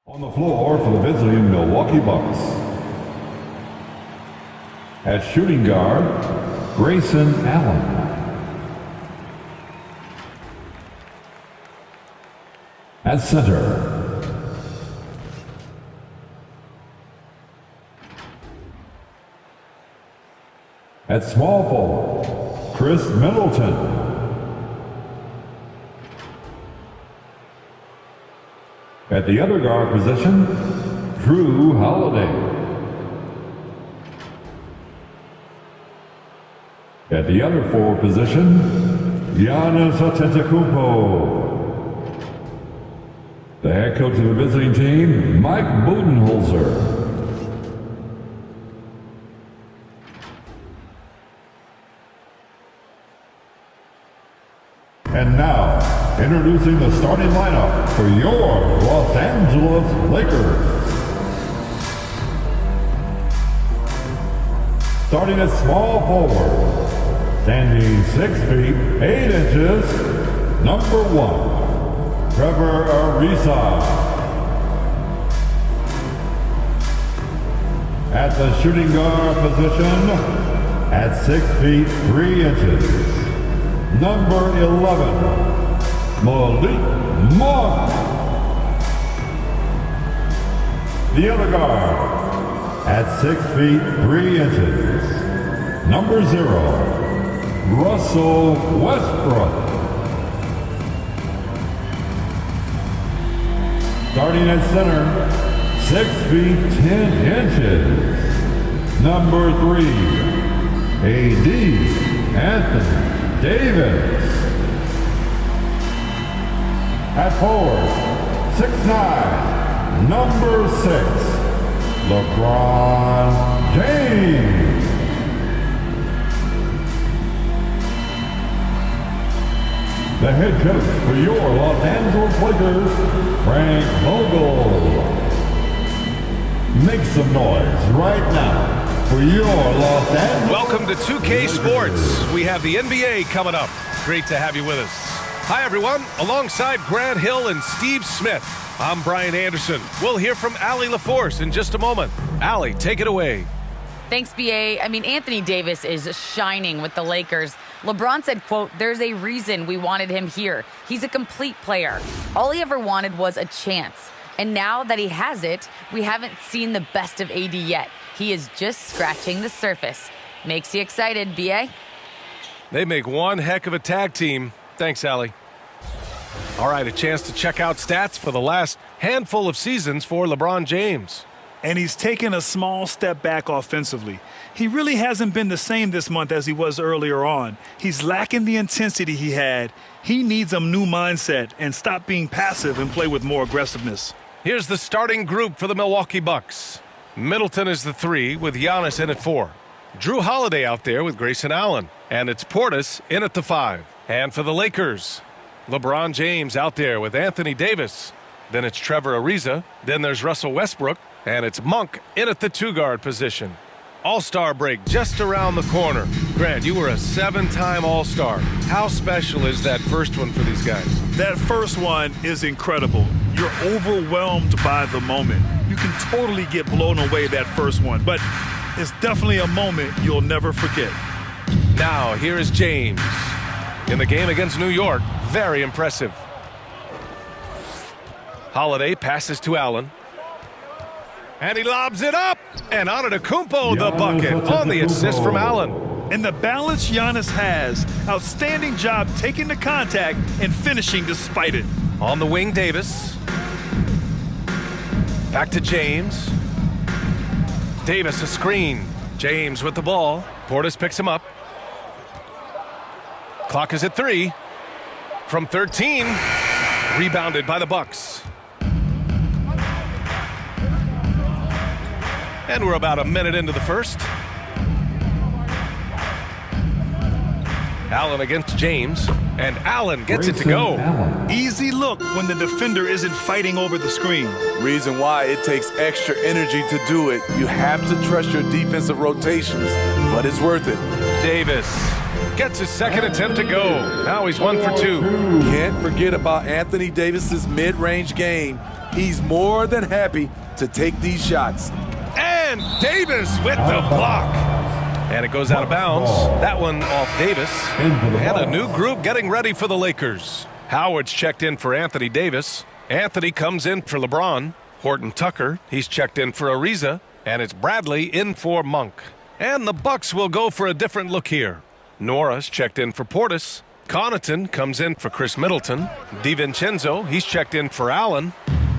On the floor for the visiting Milwaukee Bucks. At shooting guard, Grayson Allen. At center, at small forward, Chris Middleton. At the other guard position, Drew Holiday. At the other forward position, Giannis Antetokounmpo. The head coach of the visiting team, Mike Budenholzer. And now, introducing the starting lineup for your Los Angeles Lakers. Starting at small forward, standing 6 feet 8 inches, number 1, Trevor Ariza. At the shooting guard position, at 6 feet 3 inches, number 11, Malik Monk. The other guard, at 6 feet 3 inches, number 0, Russell Westbrook. Starting at center, 6 feet 10 inches, number 3, A.D. Anthony Davis. At forward, 6'9", number 6, LeBron James. The head coach for your Los Angeles Lakers, Frank Vogel. Make some noise right now for your Los Angeles. Welcome to 2K Sports. We have the NBA coming up. Great to have you with us. Hi, everyone. Alongside Grant Hill and Steve Smith, I'm Brian Anderson. We'll hear from Allie LaForce in just a moment. Allie, take it away. Thanks, BA. Anthony Davis is shining with the Lakers. LeBron said, quote, "There's a reason we wanted him here. He's a complete player. All he ever wanted was a chance. And now that he has it, we haven't seen the best of AD yet. He is just scratching the surface." Makes you excited, BA? They make one heck of a tag team. Thanks, Allie. All right, a chance to check out stats for the last handful of seasons for LeBron James. And he's taken a small step back offensively. He really hasn't been the same this month as he was earlier on. He's lacking the intensity he had. He needs a new mindset and stop being passive and play with more aggressiveness. Here's the starting group for the Milwaukee Bucks. Middleton is the 3 with Giannis in at 4. Drew Holiday out there with Grayson Allen. And it's Portis in at the 5. And for the Lakers, LeBron James out there with Anthony Davis. Then it's Trevor Ariza. Then there's Russell Westbrook. And it's Monk in at the 2-guard position. All-Star break just around the corner. Grant, you were a 7-time All-Star. How special is that first one for these guys? That first one is incredible. You're overwhelmed by the moment. You can totally get blown away that first one, but it's definitely a moment you'll never forget. Now, here is James. In the game against New York, very impressive. Holiday passes to Allen. And he lobs it up. And Antetokounmpo the bucket on the assist from Allen. And the balance Giannis has. Outstanding job taking the contact and finishing despite it. On the wing, Davis. Back to James. Davis a screen. James with the ball. Portis picks him up. Clock is at 3. From 13. Rebounded by the Bucks. And we're about a minute into the first. Allen against James, and Allen gets it to go. Easy look when the defender isn't fighting over the screen. Reason why it takes extra energy to do it. You have to trust your defensive rotations, but it's worth it. Davis gets his second attempt to go. Now he's 1 for 2. Can't forget about Anthony Davis's mid-range game. He's more than happy to take these shots. And Davis with the block. And it goes out of bounds. That one off Davis. And a new group getting ready for the Lakers. Howard's checked in for Anthony Davis. Anthony comes in for LeBron. Horton Tucker, he's checked in for Ariza. And it's Bradley in for Monk. And the Bucks will go for a different look here. Nora's checked in for Portis. Connaughton comes in for Chris Middleton. DiVincenzo, he's checked in for Allen.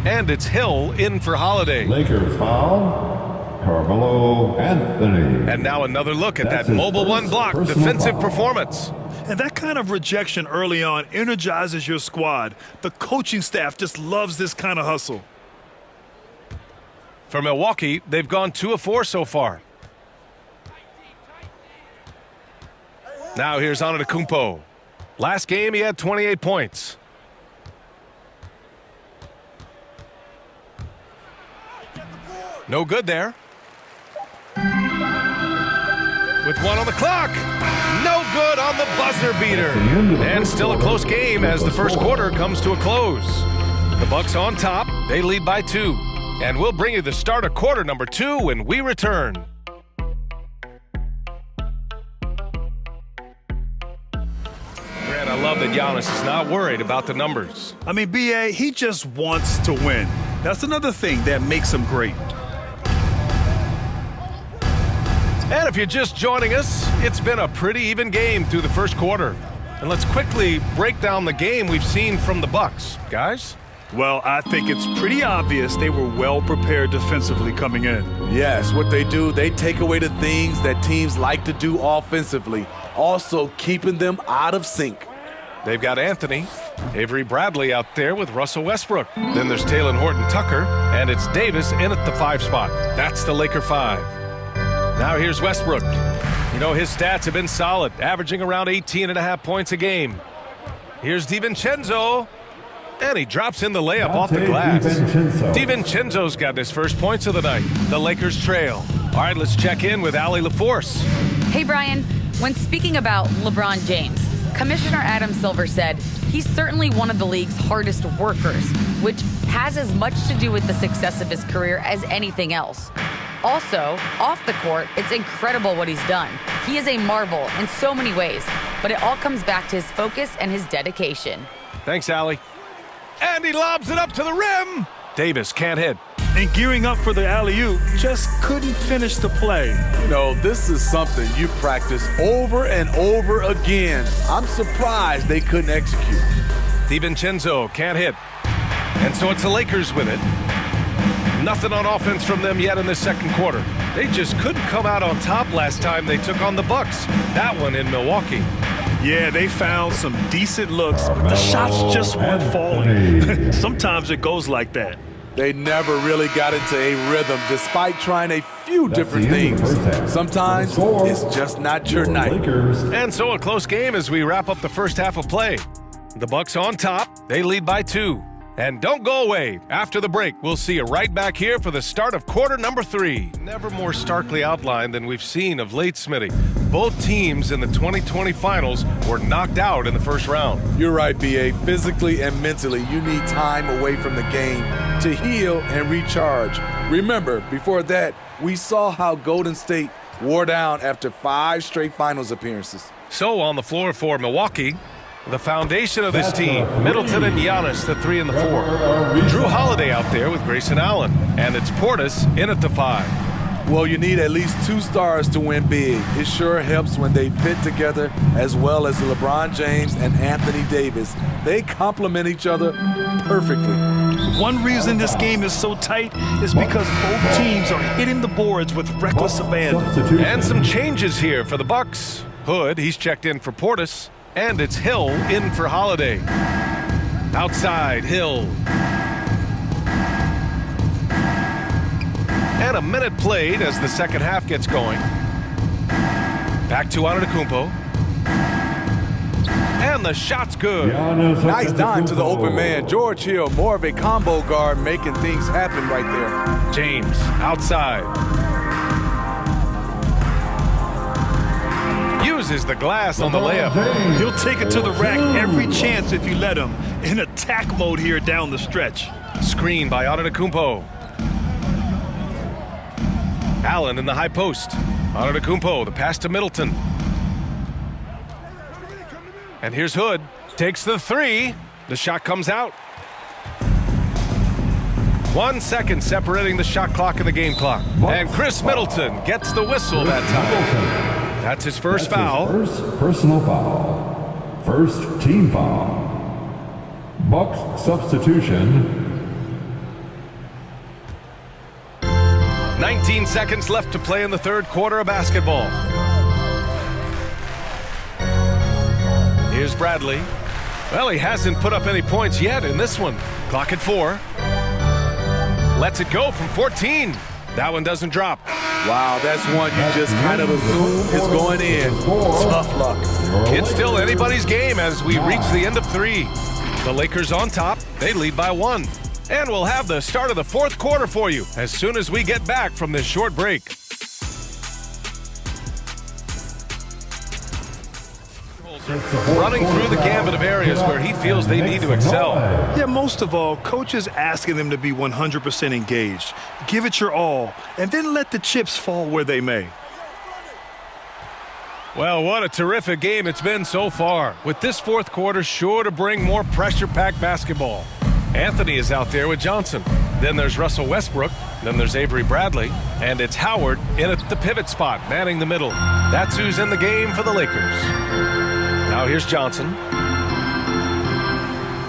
And it's Hill in for Holiday. Lakers foul, Carmelo Anthony. And now another look at That's that his mobile first one block personal defensive foul. performance. And that kind of rejection early on energizes your squad. The coaching staff just loves this kind of hustle. For Milwaukee, they've gone 2 of 4 so far. Now here's Antetokounmpo. Last game, he had 28 points. No good there. With 1 on the clock. No good on the buzzer beater. And still a close game as the first quarter comes to a close. The Bucks on top. They lead by 2. And we'll bring you the start of quarter number 2 when we return. Grant, I love that Giannis is not worried about the numbers. I mean, B.A., he just wants to win. That's another thing that makes him great. And if you're just joining us, it's been a pretty even game through the first quarter. And let's quickly break down the game we've seen from the Bucks. Guys? Well, I think it's pretty obvious they were well prepared defensively coming in. Yes, what they do, they take away the things that teams like to do offensively, also keeping them out of sync. They've got Anthony, Avery Bradley out there with Russell Westbrook. Then there's Talen Horton-Tucker, and it's Davis in at the 5 spot. That's the Laker 5. Now here's Westbrook. You know, his stats have been solid, averaging around 18.5 points a game. Here's DiVincenzo, and he drops in the layup off the glass. DiVincenzo's got his first points of the night. The Lakers trail. All right, let's check in with Allie LaForce. Hey, Brian, when speaking about LeBron James, Commissioner Adam Silver said he's certainly one of the league's hardest workers, which has as much to do with the success of his career as anything else. Also, off the court, it's incredible what he's done. He is a marvel in so many ways, but it all comes back to his focus and his dedication. Thanks, Allie. And he lobs it up to the rim. Davis can't hit. And gearing up for the alley-oop, just couldn't finish the play. You know, this is something you practice over and over again. I'm surprised they couldn't execute. DiVincenzo can't hit. And so it's the Lakers with it. Nothing on offense from them yet in the second quarter. They just couldn't come out on top last time they took on the Bucks. That one in Milwaukee. Yeah, they found some decent looks, but the shots just weren't falling. Sometimes it goes like that. They never really got into a rhythm despite trying a few different things. Sometimes it's just not your night. And so a close game as we wrap up the first half of play. The Bucks on top. They lead by 2. And don't go away. After the break, we'll see you right back here for the start of quarter number 3. Never more starkly outlined than we've seen of late, Smitty. Both teams in the 2020 finals were knocked out in the first round. You're right, B.A. Physically and mentally, you need time away from the game to heal and recharge. Remember, before that, we saw how Golden State wore down after 5 straight finals appearances. So on the floor for Milwaukee, the foundation of this team, Middleton and Giannis, the 3 and the 4. Drew Holiday out there with Grayson Allen. And it's Portis in at the 5. Well, you need at least 2 stars to win big. It sure helps when they fit together, as well as LeBron James and Anthony Davis. They complement each other perfectly. One reason this game is so tight is because both teams are hitting the boards with reckless abandon. And some changes here for the Bucks. Hood, he's checked in for Portis. And it's Hill in for Holiday. Outside, Hill. And a minute played as the second half gets going. Back to Antetokounmpo. And the shot's good. Nice dime to the open man. George Hill, more of a combo guard, making things happen right there. James, outside. Uses the glass on the layup. He'll take it to the rack every chance if you let him. In attack mode here down the stretch. screen by Antetokounmpo. Allen in the high post. Antetokounmpo, the pass to Middleton. And here's Hood. Takes the three. The shot comes out. 1 second separating the shot clock and the game clock. And Chris Middleton gets the whistle that time. That's his first foul. First personal foul. First team foul. Bucks substitution. 19 seconds left to play in the third quarter of basketball. Here's Bradley. Well, he hasn't put up any points yet in this one. Clock at 4. Lets it go from 14. That one doesn't drop. Wow, that's one you just kind of assume is going in. Tough luck. It's still anybody's game as we reach the end of 3. The Lakers on top. They lead by 1. And we'll have the start of the fourth quarter for you as soon as we get back from this short break. Running through the gambit of areas where he feels they need to excel. Yeah, most of all, coach is asking them to be 100% engaged. Give it your all, and then let the chips fall where they may. Well, what a terrific game it's been so far, with this fourth quarter sure to bring more pressure-packed basketball. Anthony is out there with Johnson. Then there's Russell Westbrook. Then there's Avery Bradley. And it's Howard in at the pivot spot, manning the middle. That's who's in the game for the Lakers. Now here's Johnson.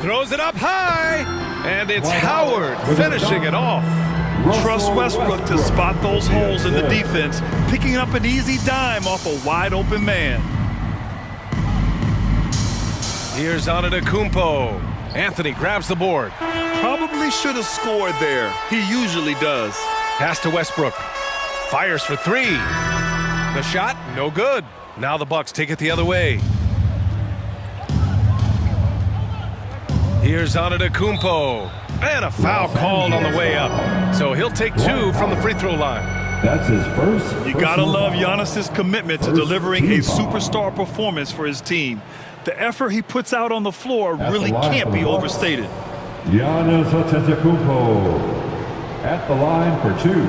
Throws it up high. And it's Howard finishing it off. Trust Westbrook to spot those holes in the defense, picking up an easy dime off a wide-open man. Here's Antetokounmpo. Anthony grabs the board. Probably should have scored there. He usually does. Pass to Westbrook. Fires for 3. The shot, no good. Now the Bucks take it the other way. Here's Antetokounmpo. And a foul called on the way up. So he'll take 2 from the free throw line. That's his first. You gotta love Giannis's commitment to delivering a superstar performance for his team. The effort he puts out on the floor really can't be overstated. Giannis Antetokounmpo at the line for 2.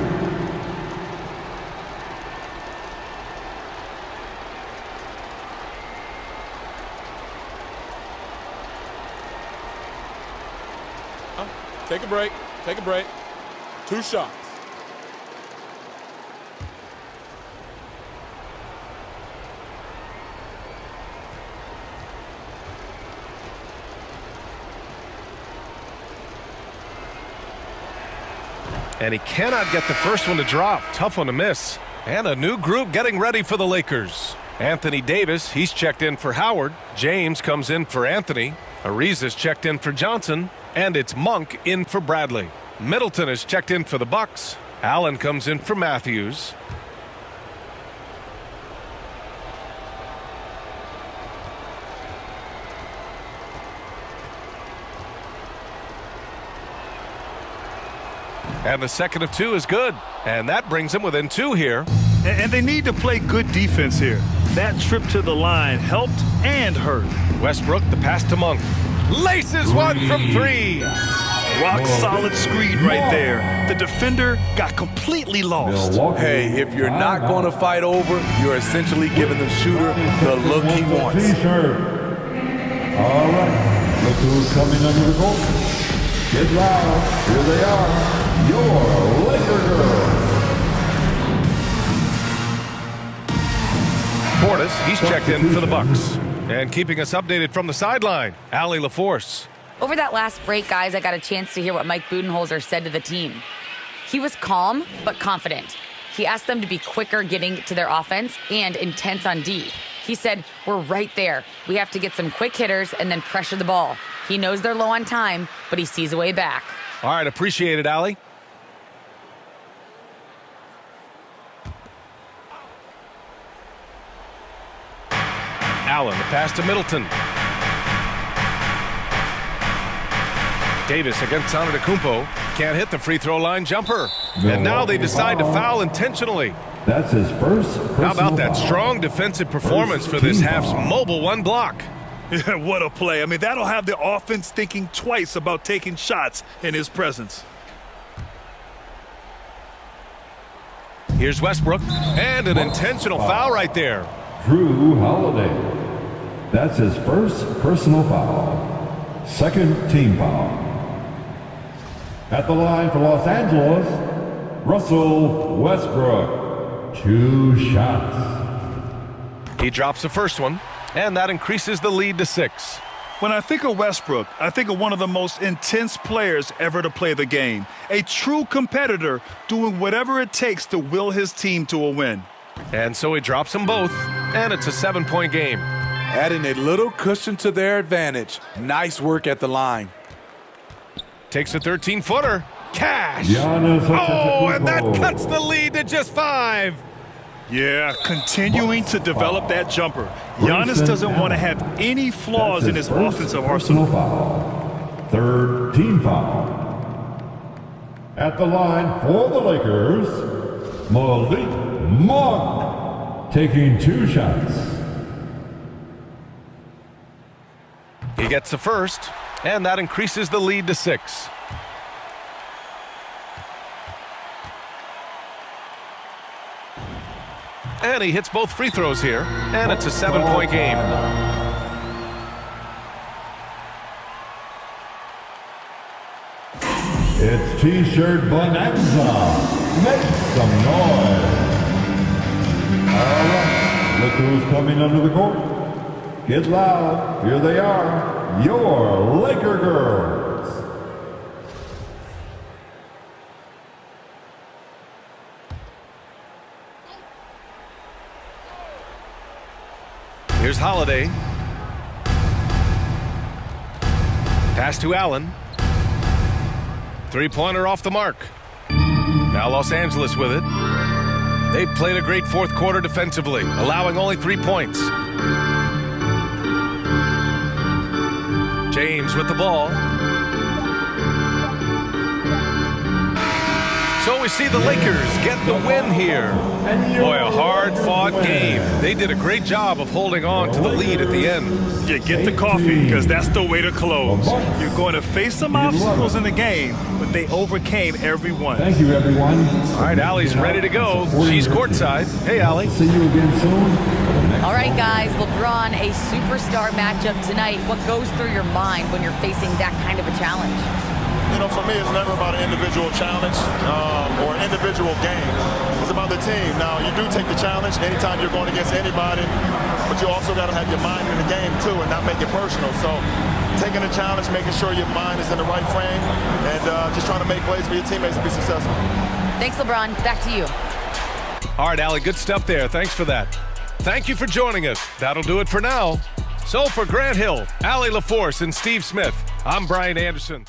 Take a break. Take a break. 2 shots. And he cannot get the first one to drop. Tough one to miss. And a new group getting ready for the Lakers. Anthony Davis, he's checked in for Howard. James comes in for Anthony. Ariza's checked in for Johnson. And it's Monk in for Bradley. Middleton is checked in for the Bucks. Allen comes in for Matthews. And the second of 2 is good. And that brings him within 2 here. And they need to play good defense here. That trip to the line helped and hurt. Westbrook, the pass to Monk. Laces one from 3. Rock solid screen right there. The defender got completely lost. Milwaukee. Hey, if you're not going to fight over, you're essentially giving the shooter the look he wants. T-shirt. All right. Look who's coming under the goal. Get loud. Here they are. Your Laker girls. Portis, he's checked in for the Bucks. And keeping us updated from the sideline, Allie LaForce. Over that last break, guys, I got a chance to hear what Mike Budenholzer said to the team. He was calm but confident. He asked them to be quicker getting to their offense and intense on D. He said, we're right there. We have to get some quick hitters and then pressure the ball. He knows they're low on time, but he sees a way back. All right, appreciate it, Allie. Allen, the pass to Middleton. Davis against Antetokounmpo. Can't hit the free throw line jumper. And now they decide to foul intentionally. That's his first. How about that strong defensive performance for this half's mobile 1 block? Yeah, what a play. I mean, that'll have the offense thinking twice about taking shots in his presence. Here's Westbrook, and an intentional foul right there. Drew Holiday. That's his first personal foul. Second team foul. At the line for Los Angeles, Russell Westbrook. 2 shots. He drops the first one, and that increases the lead to 6. When I think of Westbrook, I think of one of the most intense players ever to play the game. A true competitor doing whatever it takes to will his team to a win. And so he drops them both, and it's a 7-point game. Adding a little cushion to their advantage. Nice work at the line. Takes a 13-footer. Cash! Giannis Oh, and that Antetokounmpo. cuts the lead to just 5. Yeah, continuing to develop that jumper. Giannis doesn't want to have any flaws in his offensive arsenal. Personal foul. Third team foul. At the line for the Lakers, Malik Monk taking 2 shots. He gets the first, and that increases the lead to 6. And he hits both free throws here, and it's a 7-point game. It's T-shirt bonanza. Make some noise. All right, look who's coming under the court. Get loud. Here they are, your Laker girls. Here's Holiday. Pass to Allen. Three-pointer off the mark. Now Los Angeles with it. They played a great fourth quarter defensively, allowing only 3 points. James with the ball. So we see the Lakers get the win here. Boy, a hard-fought game. They did a great job of holding on to the lead at the end. Yeah, get the coffee, because that's the way to close. You're going to face some obstacles in the game, but they overcame every one. Thank you, everyone. All right, Allie's ready to go. She's courtside. Hey, Allie. See you again soon. All right, guys, LeBron, a superstar matchup tonight. What goes through your mind when you're facing that kind of a challenge? You know, for me, it's never about an individual challenge or an individual game. It's about the team. Now, you do take the challenge anytime you're going against anybody, but you also got to have your mind in the game, too, and not make it personal. So taking the challenge, making sure your mind is in the right frame, and just trying to make plays for your teammates to be successful. Thanks, LeBron. Back to you. All right, Allie, good stuff there. Thanks for that. Thank you for joining us. That'll do it for now. So for Grant Hill, Allie LaForce, and Steve Smith, I'm Brian Anderson.